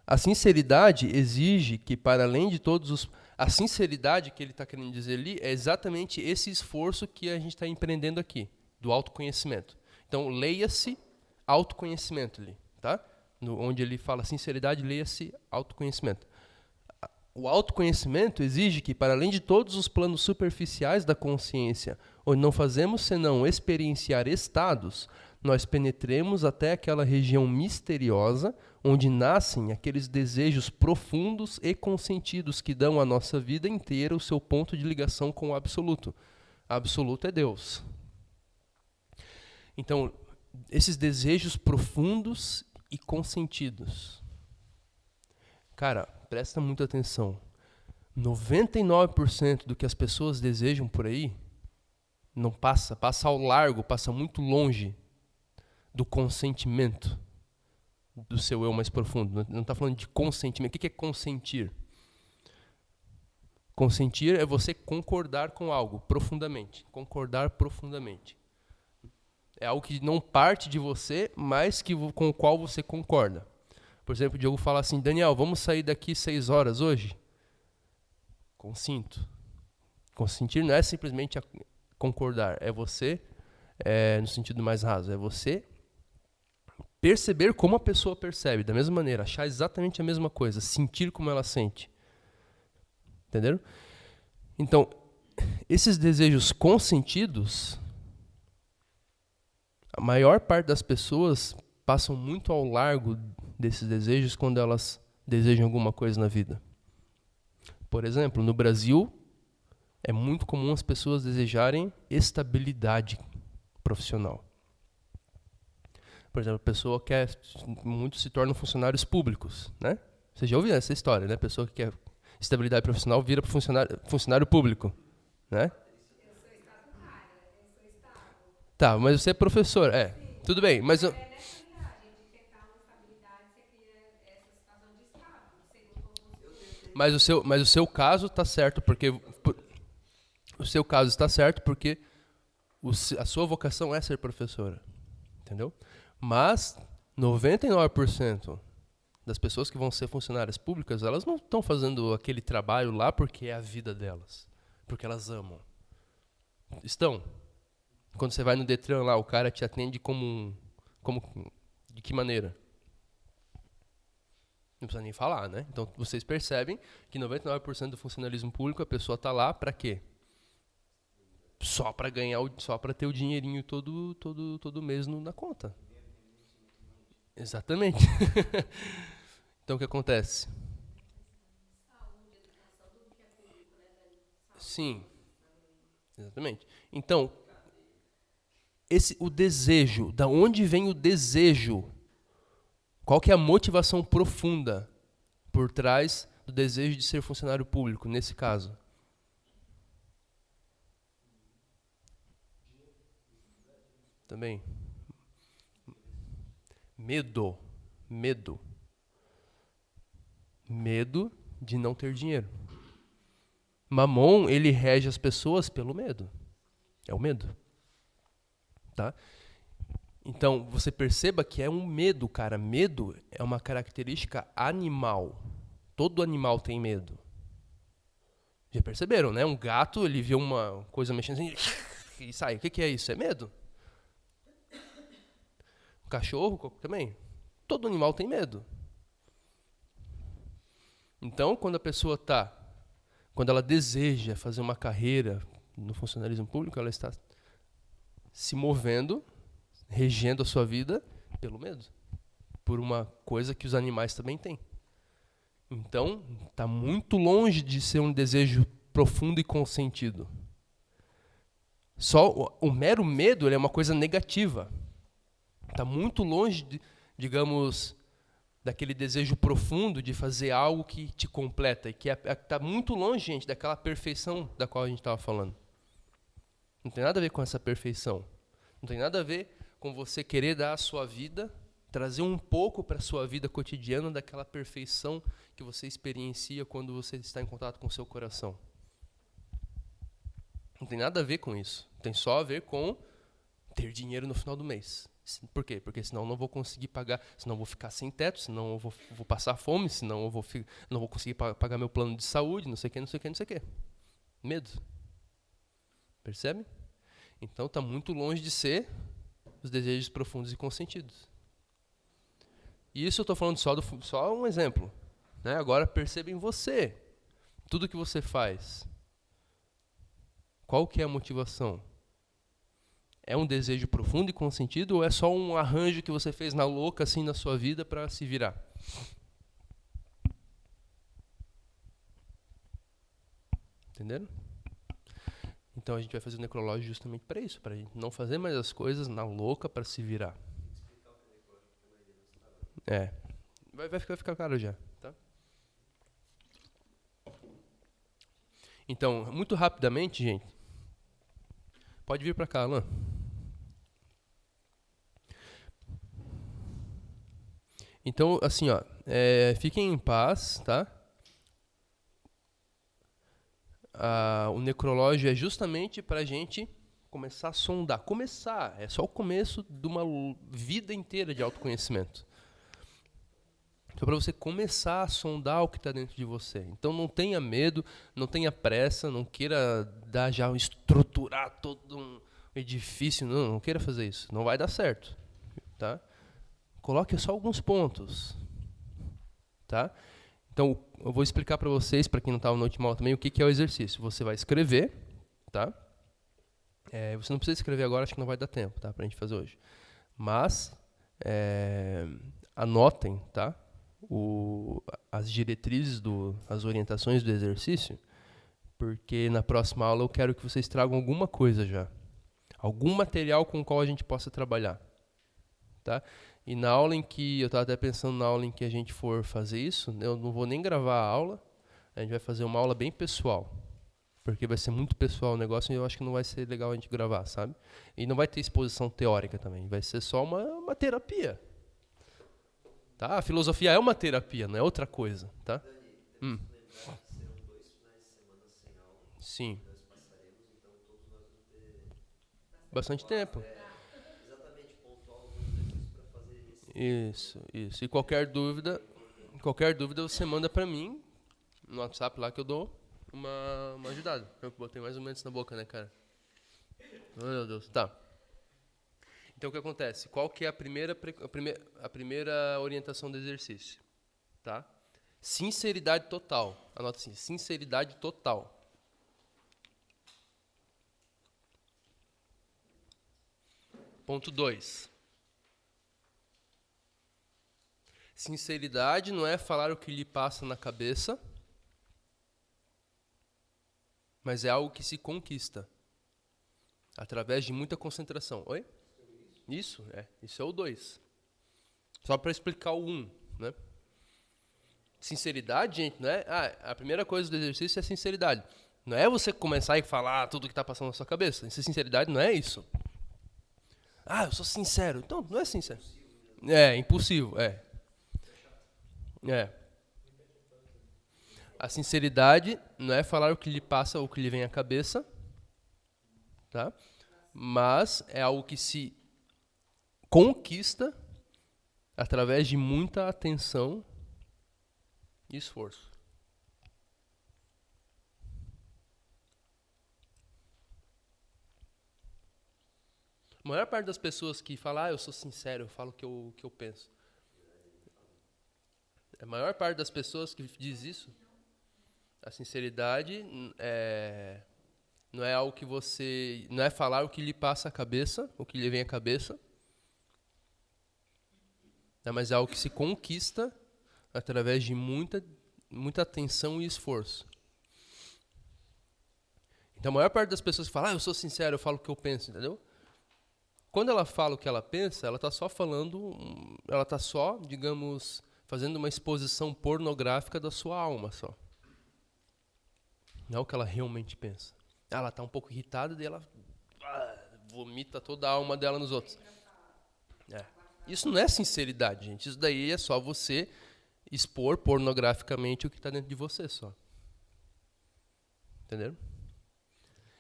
A sinceridade exige que, para além de todos os... A sinceridade que ele está querendo dizer ali é exatamente esse esforço que a gente está empreendendo aqui, do autoconhecimento. Então, leia-se autoconhecimento ali, tá? Onde ele fala sinceridade, leia-se autoconhecimento. O autoconhecimento exige que, para além de todos os planos superficiais da consciência, onde não fazemos senão experienciar estados, nós penetremos até aquela região misteriosa onde nascem aqueles desejos profundos e consentidos que dão à nossa vida inteira o seu ponto de ligação com o absoluto. Absoluto é Deus. Então, esses desejos profundos e consentidos. Cara, presta muita atenção. 99% do que as pessoas desejam por aí não passa ao largo, passa muito longe do consentimento do seu eu mais profundo. Não está falando de consentimento. O que é consentir? Consentir é você concordar com algo profundamente. Concordar profundamente. É algo que não parte de você, mas com o qual você concorda. Por exemplo, o Diogo fala assim, Daniel, vamos sair daqui 6 horas hoje? Consinto. Consentir não é simplesmente concordar, é você, no sentido mais raso, é você perceber como a pessoa percebe, da mesma maneira, achar exatamente a mesma coisa, sentir como ela sente. Entenderam? Então, esses desejos consentidos, A maior parte das pessoas passam muito ao largo desses desejos quando elas desejam alguma coisa na vida. Por exemplo, no Brasil, é muito comum as pessoas desejarem estabilidade profissional. Por exemplo, a pessoa quer, muitos se tornam funcionários públicos, né? Você já ouviu essa história, né? A pessoa que quer estabilidade profissional vira funcionário público, né? Eu sou estatutária, eu sou estável. Tá, mas você é professor, tudo bem, mas É nessa viagem de tentar uma estabilidade, você cria essa situação de estável. Você não mas o seu caso está certo porque o seu caso está certo porque a sua vocação é ser professora, entendeu? Mas 99% das pessoas que vão ser funcionárias públicas, elas não estão fazendo aquele trabalho lá porque é a vida delas, porque elas amam. Estão. Quando você vai no Detran lá, o cara te atende de que maneira? Não precisa nem falar, né? Então vocês percebem que 99% do funcionalismo público a pessoa está lá para quê? Só para ganhar, só para ter o dinheirinho todo mês na conta. Exatamente. Então o que acontece? Sim. Exatamente. Então, o desejo, da onde vem o desejo? Qual que é a motivação profunda por trás do desejo de ser funcionário público, nesse caso? Também. Medo. Medo de não ter dinheiro. Mamon, ele rege as pessoas pelo medo. É o medo. Tá? Então, você perceba que é um medo, cara. Medo é uma característica animal. Todo animal tem medo. Já perceberam, né? Um gato, ele vê uma coisa mexendo assim e sai. O que é isso? É medo. Um cachorro também. Todo animal tem medo. Então, quando ela deseja fazer uma carreira no funcionalismo público, ela está se movendo, regendo a sua vida pelo medo, por uma coisa que os animais também têm. Então, está muito longe de ser um desejo profundo e consentido. Só o mero medo, ele é uma coisa negativa. Está muito longe, digamos, daquele desejo profundo de fazer algo que te completa. E que está muito longe, gente, daquela perfeição da qual a gente estava falando. Não tem nada a ver com essa perfeição. Não tem nada a ver com você querer dar à sua vida, trazer um pouco para a sua vida cotidiana daquela perfeição que você experiencia quando você está em contato com o seu coração. Não tem nada a ver com isso. Tem só a ver com ter dinheiro no final do mês. Por quê? Porque senão eu não vou conseguir pagar, senão eu vou ficar sem teto, senão eu vou passar fome, senão eu não vou conseguir pagar meu plano de saúde, não sei o que. Medo. Percebe? Então está muito longe de ser os desejos profundos e consentidos. E isso eu estou falando só um exemplo. Né? Agora perceba em você. Tudo que você faz. Qual que é a motivação? É um desejo profundo e consentido ou é só um arranjo que você fez na louca assim na sua vida para se virar? Entenderam? Então a gente vai fazer o necrológio justamente para isso, para a gente não fazer mais as coisas na louca para se virar. Vai ficar claro já, tá? Então, muito rapidamente, gente. Pode vir para cá, Alan. Então, assim, ó, fiquem em paz, tá? O necrológio é justamente para a gente começar a sondar. É só o começo de uma vida inteira de autoconhecimento. Só para você começar a sondar o que está dentro de você. Então não tenha medo, não tenha pressa, não queira estruturar todo um edifício, não queira fazer isso. Não vai dar certo, tá? Coloque só alguns pontos, tá? Então eu vou explicar para vocês, para quem não estava no último aula também, o que é o exercício. Você vai escrever, tá? Você não precisa escrever agora, acho que não vai dar tempo, tá? Para a gente fazer hoje. Mas anotem, tá? As diretrizes, as orientações do exercício, porque na próxima aula eu quero que vocês tragam alguma coisa já. Algum material com o qual a gente possa trabalhar. Tá? E na aula em que, eu estava até pensando na aula em que a gente for fazer isso, eu não vou nem gravar a aula, a gente vai fazer uma aula bem pessoal. Porque vai ser muito pessoal o negócio e eu acho que não vai ser legal a gente gravar, sabe? E não vai ter exposição teórica também, vai ser só uma terapia. Tá? A filosofia é uma terapia, não é outra coisa, tá? Dani, temos que lembrar que serão 2 finais de semana sem aula. Sim. Nós passaremos, então todos nós vamos ter Bastante tempo. exatamente pontuar alguns exercícios para fazer Isso. E qualquer dúvida você manda pra mim no WhatsApp lá que eu dou uma ajudada. Eu botei mais ou menos na boca, né, cara? Oh, meu Deus. Tá. Então o que acontece? Qual que é a primeira orientação do exercício? Tá? Sinceridade total. Anota assim, sinceridade total. Ponto 2. Sinceridade não é falar o que lhe passa na cabeça, mas é algo que se conquista através de muita concentração. Oi? Isso é o 2. Só para explicar o 1, né? Sinceridade, gente, não é? A primeira coisa do exercício é sinceridade. Não é você começar e falar tudo que está passando na sua cabeça. Sinceridade não é isso. Eu sou sincero. Então, não é sincero. É, impulsivo, é. A sinceridade não é falar o que lhe passa ou o que lhe vem à cabeça, tá? Mas é algo que se conquista através de muita atenção e esforço. A maior parte das pessoas que falam, eu sou sincero, eu falo o que eu penso. A maior parte das pessoas que diz isso, a sinceridade não é algo que você... Não é falar o que lhe passa a cabeça, o que lhe vem à cabeça, mas é algo que se conquista através de muita atenção e esforço. Então a maior parte das pessoas que falam, eu sou sincero, eu falo o que eu penso, entendeu? Quando ela fala o que ela pensa, ela está só falando, ela está só, digamos, fazendo uma exposição pornográfica da sua alma só. Não é o que ela realmente pensa. Ela está um pouco irritada e ela vomita toda a alma dela nos outros. Isso não é sinceridade, gente. Isso daí é só você expor pornograficamente o que está dentro de você só. Entenderam?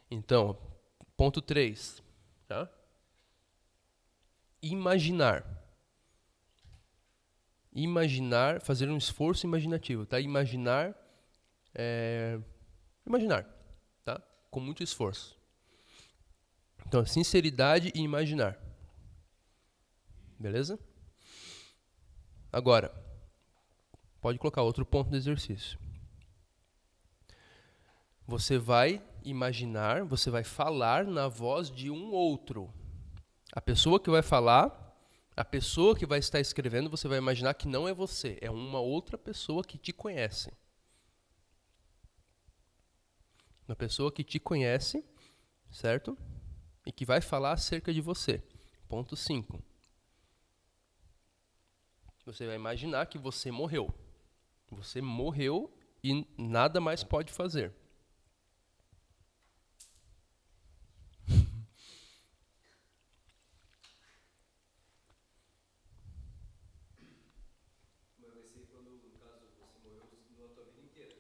Então, ponto 3. Tá? Imaginar. Imaginar, fazer um esforço imaginativo, tá? Imaginar, tá? Com muito esforço. Então, sinceridade e imaginar. Beleza? Agora, pode colocar outro ponto do exercício. Você vai imaginar, você vai falar na voz de um outro. A pessoa que vai falar, a pessoa que vai estar escrevendo, você vai imaginar que não é você, é uma outra pessoa que te conhece. Uma pessoa que te conhece, certo? E que vai falar acerca de você. Ponto 5. Você vai imaginar que você morreu. Você morreu e nada mais pode fazer. Mas vai ser quando, no caso, você morreu na tua vida inteira.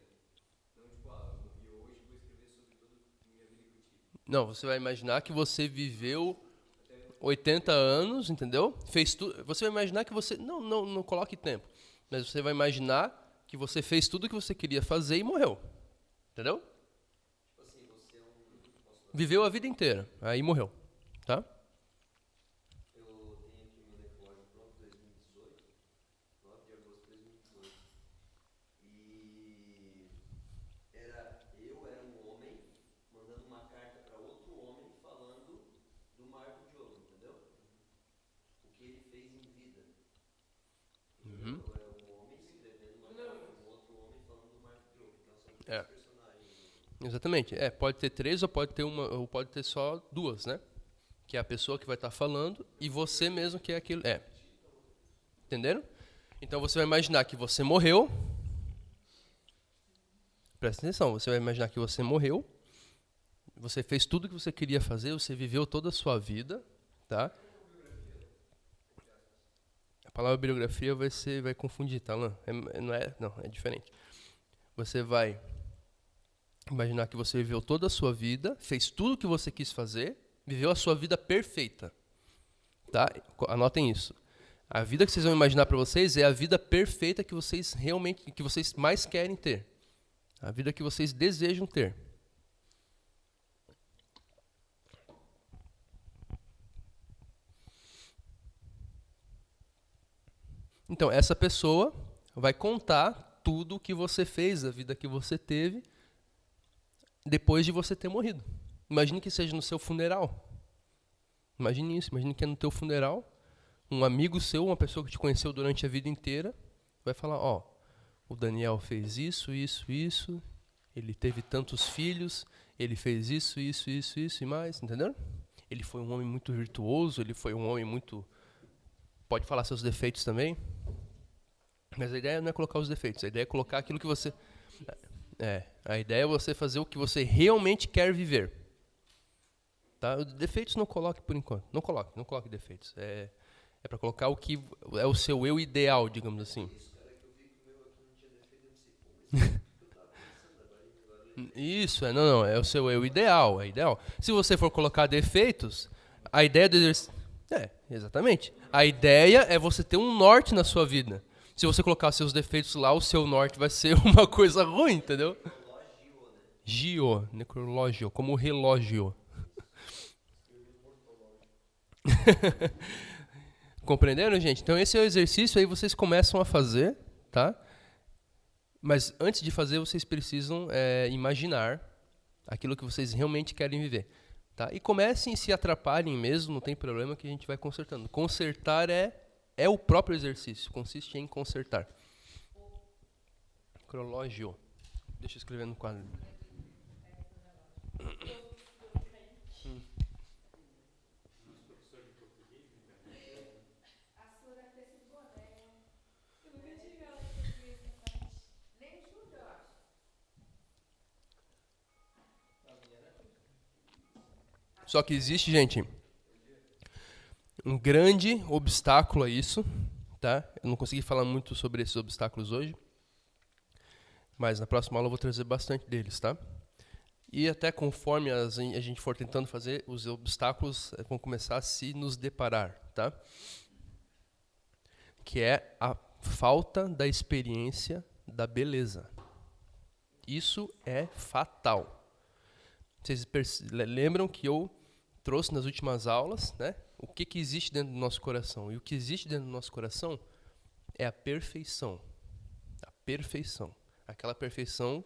Não tipo, eu morri hoje e vou escrever sobre toda a minha vida que eu tive. Não, você vai imaginar que você viveu 80 anos, entendeu? Fez tudo. Você vai imaginar que você... Não coloque tempo. Mas você vai imaginar que você fez tudo o que você queria fazer e morreu. Entendeu? Tipo assim, você é um... Viveu a vida inteira, aí morreu. Tá? Eu tenho aqui meu necrológio pronto, 2018, 9 de agosto de 2018. E eu era um homem mandando uma carta para outro homem falando do Marco Diogo, entendeu? O Exatamente. Pode ter 3 ou pode ter uma, ou pode ter só 2, né? Que é a pessoa que vai estar falando e você mesmo que é aquilo. Entenderam? Então você vai imaginar que você morreu. Presta atenção, você vai imaginar que você morreu. Você fez tudo o que você queria fazer, você viveu toda a sua vida, tá? A palavra biografia vai confundir, tá, Alan? Não, é diferente. Você vai imaginar que você viveu toda a sua vida, fez tudo o que você quis fazer, viveu a sua vida perfeita. Tá? Anotem isso. A vida que vocês vão imaginar para vocês é a vida perfeita que vocês mais querem ter. A vida que vocês desejam ter. Então, essa pessoa vai contar tudo o que você fez, a vida que você teve, depois de você ter morrido. Imagine que seja no seu funeral. Imagine isso, imagine que é no teu funeral, um amigo seu, uma pessoa que te conheceu durante a vida inteira, vai falar, o Daniel fez isso, ele teve tantos filhos, ele fez isso e mais, entendeu? Ele foi um homem muito virtuoso, ele foi um homem muito... Pode falar seus defeitos também, mas a ideia não é colocar os defeitos, a ideia é colocar aquilo que você... A ideia é você fazer o que você realmente quer viver. Tá? Defeitos não coloque por enquanto. Não coloque defeitos. É para colocar o que é o seu eu ideal, digamos assim. Isso, não, é o seu eu ideal, é ideal. Se você for colocar defeitos, a ideia do exercício... exatamente. A ideia é você ter um norte na sua vida. Se você colocar seus defeitos lá, o seu norte vai ser uma coisa ruim, entendeu? Necrológio, como relógio. Compreenderam, gente? Então esse é o exercício, aí vocês começam a fazer, tá? Mas antes de fazer, vocês precisam imaginar aquilo que vocês realmente querem viver. Tá? E comecem, se atrapalhem mesmo, não tem problema que a gente vai consertando. Consertar é o próprio exercício, consiste em consertar. Necrológio. Deixa eu escrever no quadro. Só que existe, gente, um grande obstáculo a isso, tá? Eu não consegui falar muito sobre esses obstáculos hoje, mas na próxima aula eu vou trazer bastante deles, tá? E até conforme a gente for tentando fazer, os obstáculos vão começar a se nos deparar, tá? Que é a falta da experiência da beleza. Isso é fatal. Vocês lembram que eu trouxe nas últimas aulas, né? O que existe dentro do nosso coração? E o que existe dentro do nosso coração é a perfeição. A perfeição. Aquela perfeição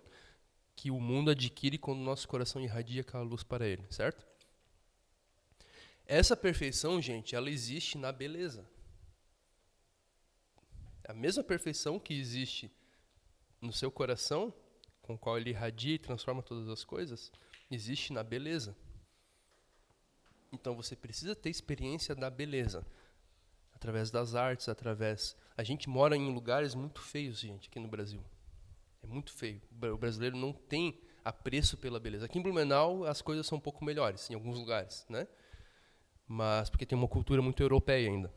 que o mundo adquire quando o nosso coração irradia aquela luz para ele, certo? Essa perfeição, gente, ela existe na beleza. A mesma perfeição que existe no seu coração, com o qual ele irradia e transforma todas as coisas, existe na beleza. Então você precisa ter experiência da beleza. Através das artes, A gente mora em lugares muito feios, gente, aqui no Brasil. É muito feio. O brasileiro não tem apreço pela beleza. Aqui em Blumenau as coisas são um pouco melhores, em alguns lugares, né? Mas porque tem uma cultura muito europeia ainda.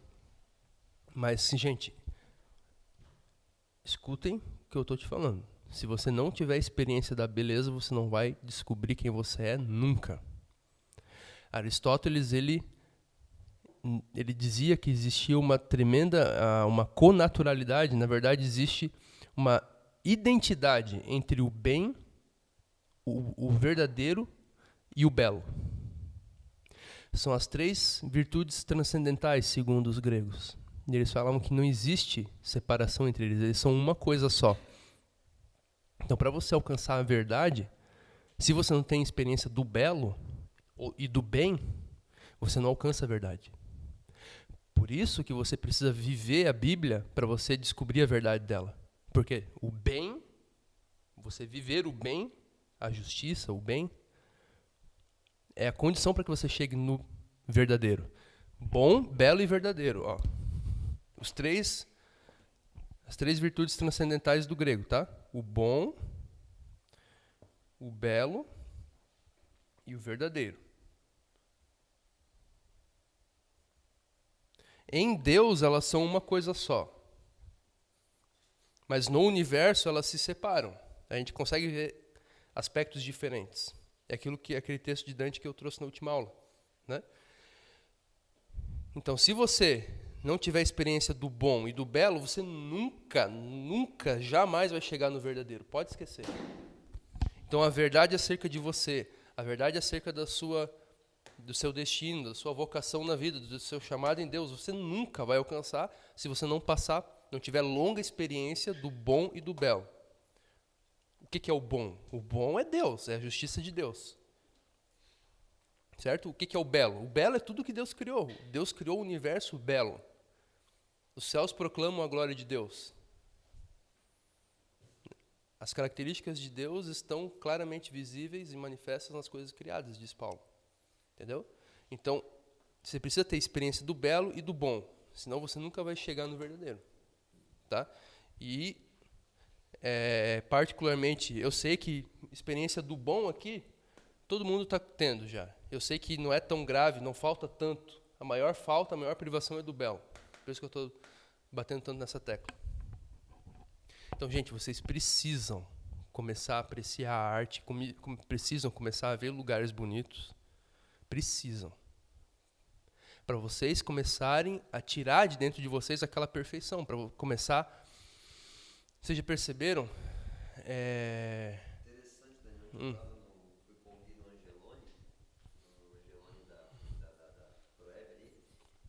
Mas, gente, escutem o que eu estou te falando. Se você não tiver experiência da beleza, você não vai descobrir quem você é nunca. Aristóteles, ele dizia que existia uma tremenda, uma connaturalidade. Na verdade, existe uma identidade entre o bem, o verdadeiro e o belo. São as 3 virtudes transcendentais, segundo os gregos. E eles falavam que não existe separação entre eles são uma coisa só. Então, para você alcançar a verdade, se você não tem experiência do belo e do bem, você não alcança a verdade. Por isso que você precisa viver a Bíblia para você descobrir a verdade dela. Porque o bem, você viver o bem, a justiça, o bem, é a condição para que você chegue no verdadeiro. Bom, belo e verdadeiro. Ó. As três virtudes transcendentais do grego, tá? O bom, o belo e o verdadeiro. Em Deus, elas são uma coisa só. Mas no universo, elas se separam. A gente consegue ver aspectos diferentes. É aquele texto de Dante que eu trouxe na última aula, né? Então, se você não tiver experiência do bom e do belo, você nunca, jamais vai chegar no verdadeiro. Pode esquecer. Então, a verdade acerca de você, a verdade acerca do seu destino, da sua vocação na vida, do seu chamado em Deus, você nunca vai alcançar se você não tiver longa experiência do bom e do belo. O que é o bom? O bom é Deus, é a justiça de Deus. Certo? O que é o belo? O belo é tudo que Deus criou. Deus criou o universo belo. Os céus proclamam a glória de Deus. As características de Deus estão claramente visíveis e manifestas nas coisas criadas, diz Paulo. Entendeu? Então, você precisa ter experiência do belo e do bom, senão você nunca vai chegar no verdadeiro. Tá? E, particularmente, eu sei que experiência do bom aqui, todo mundo está tendo já. Eu sei que não é tão grave, não falta tanto. A maior privação é do belo. Por isso que eu estou batendo tanto nessa tecla. Então, gente, vocês precisam começar a apreciar a arte, precisam começar a ver lugares bonitos. Precisam. Para vocês começarem a tirar de dentro de vocês aquela perfeição. Para começar... Vocês já perceberam? Interessante, Daniel. Fui com o Gui no Angeloni da Proeb ali,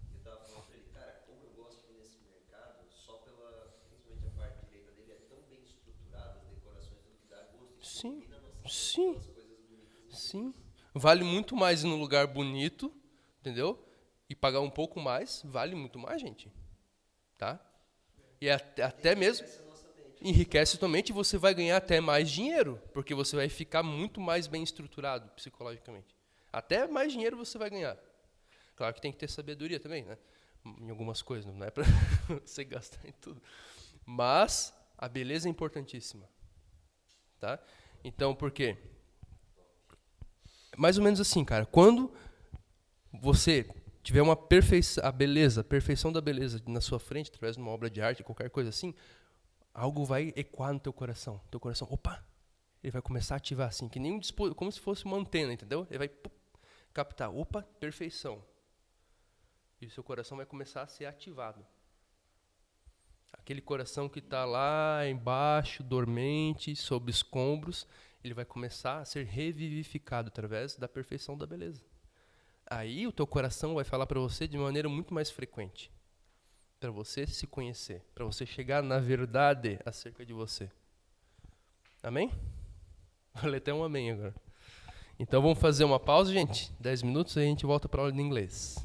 e eu estava falando para ele, cara, como eu gosto de ir nesse mercado, só principalmente a parte direita dele, é tão bem estruturada, as decorações, tudo que dá gosto. Sim, combina a nossa sim, coisas bonitas. sim. Vale muito mais ir num lugar bonito, entendeu? E pagar um pouco mais, vale muito mais, gente. Tá? E até mesmo... enriquece tua mente e você vai ganhar até mais dinheiro, porque você vai ficar muito mais bem estruturado psicologicamente. Até mais dinheiro você vai ganhar. Claro que tem que ter sabedoria também, né? Em algumas coisas, não é para você gastar em tudo. Mas a beleza é importantíssima. Tá? Então, por quê? Mais ou menos assim, cara. Quando você tiver a perfeição da beleza na sua frente, através de uma obra de arte, qualquer coisa assim, algo vai ecoar no teu coração. Teu coração, opa, ele vai começar a ativar assim, que nem como se fosse uma antena, entendeu? Ele vai captar, opa, perfeição. E o seu coração vai começar a ser ativado. Aquele coração que está lá embaixo, dormente, sob escombros, ele vai começar a ser revivificado através da perfeição da beleza. Aí o teu coração vai falar para você de maneira muito mais frequente. Para você se conhecer, para você chegar na verdade acerca de você. Amém? Vou ler até um amém agora. Então vamos fazer uma pausa, gente. 10 minutos e a gente volta para a aula de inglês.